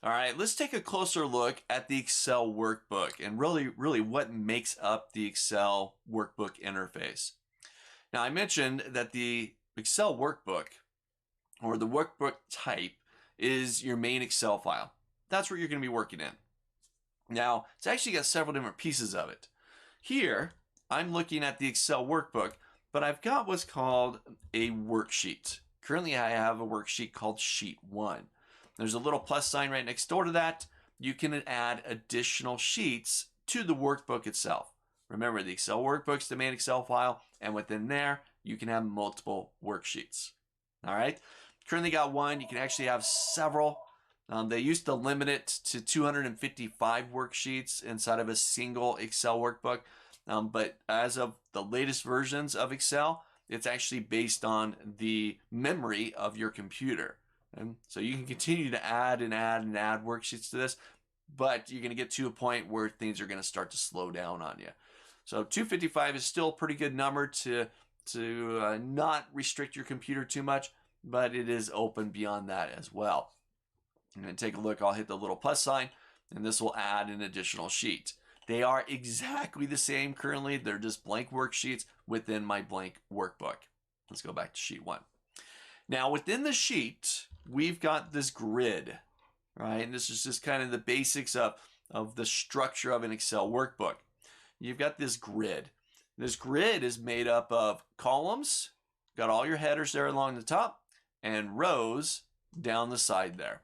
All right, let's take a closer look at the Excel workbook and really what makes up the Excel workbook interface. Now, I mentioned that the Excel workbook or the workbook type is your main Excel file. That's what you're going to be working in. Now, it's actually got several different pieces of it. Here, I'm looking at the Excel workbook, but I've got what's called a worksheet. Currently, I have a worksheet called Sheet 1. There's a little plus sign right next door to that. You can add additional sheets to the workbook itself. Remember, the Excel workbook's the main Excel file, and within there, you can have multiple worksheets. All right? Currently got one. You can actually have several. They used to limit it to 255 worksheets inside of a single Excel workbook. But as of the latest versions of Excel, it's actually based on the memory of your computer. And so you can continue to add and add and add worksheets to this, but you're going to get to a point where things are going to start to slow down on you. So 255 is still a pretty good number to not restrict your computer too much, but it is open beyond that as well. I'm going to take a look. I'll hit the little plus sign, and this will add an additional sheet. They are exactly the same currently. They're just blank worksheets within my blank workbook. Let's go back to sheet 1. Now, within the sheet, we've got this grid, right? And this is just kind of the basics of the structure of an Excel workbook. You've got this grid. This grid is made up of columns, got all your headers there along the top, and rows down the side there.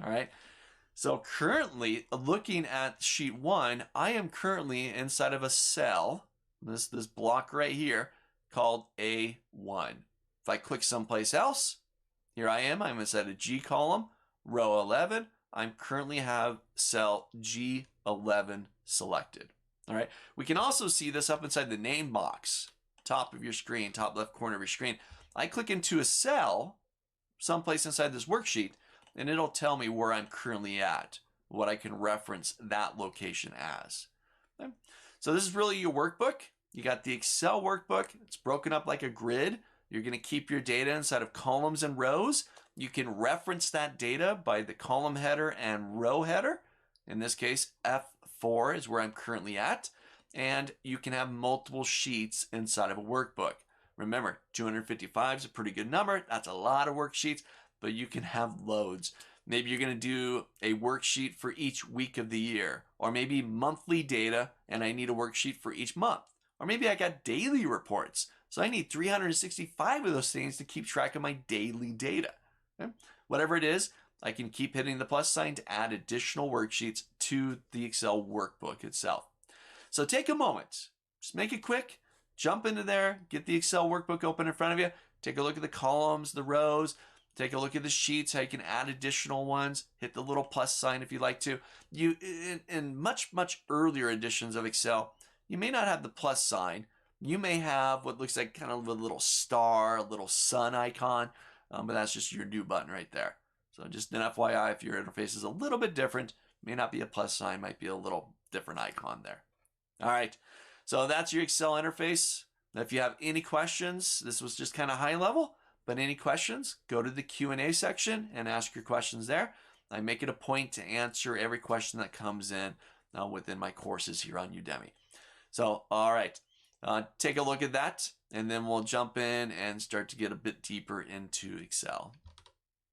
All right. So currently, looking at sheet 1, I am currently inside of a cell, this block right here, called A1. If I click someplace else, here I am. I'm inside a G column, row 11. I currently have cell G11 selected. All right. We can also see this up inside the name box, top of your screen, top left corner of your screen. I click into a cell someplace inside this worksheet, and it'll tell me where I'm currently at, what I can reference that location as. Okay. So this is really your workbook. You got the Excel workbook. It's broken up like a grid. You're going to keep your data inside of columns and rows. You can reference that data by the column header and row header. In this case, F4 is where I'm currently at. And you can have multiple sheets inside of a workbook. Remember, 255 is a pretty good number. That's a lot of worksheets, but you can have loads. Maybe you're going to do a worksheet for each week of the year, or maybe monthly data, and I need a worksheet for each month. Or maybe I got daily reports, so I need 365 of those things to keep track of my daily data. Okay? Whatever it is, I can keep hitting the plus sign to add additional worksheets to the Excel workbook itself. So take a moment, just make it quick, jump into there, get the Excel workbook open in front of you, take a look at the columns, the rows, take a look at the sheets, how you can add additional ones, hit the little plus sign if you'd like to. In much earlier editions of Excel, you may not have the plus sign. You may have what looks like kind of a little star, a little sun icon, but that's just your new button right there. So just an FYI, if your interface is a little bit different, may not be a plus sign, might be a little different icon there. All right, so that's your Excel interface. If you have any questions, this was just kind of high level, but any questions, go to the Q&A section and ask your questions there. I make it a point to answer every question that comes in within my courses here on Udemy. So, all right, take a look at that, and then we'll jump in and start to get a bit deeper into Excel.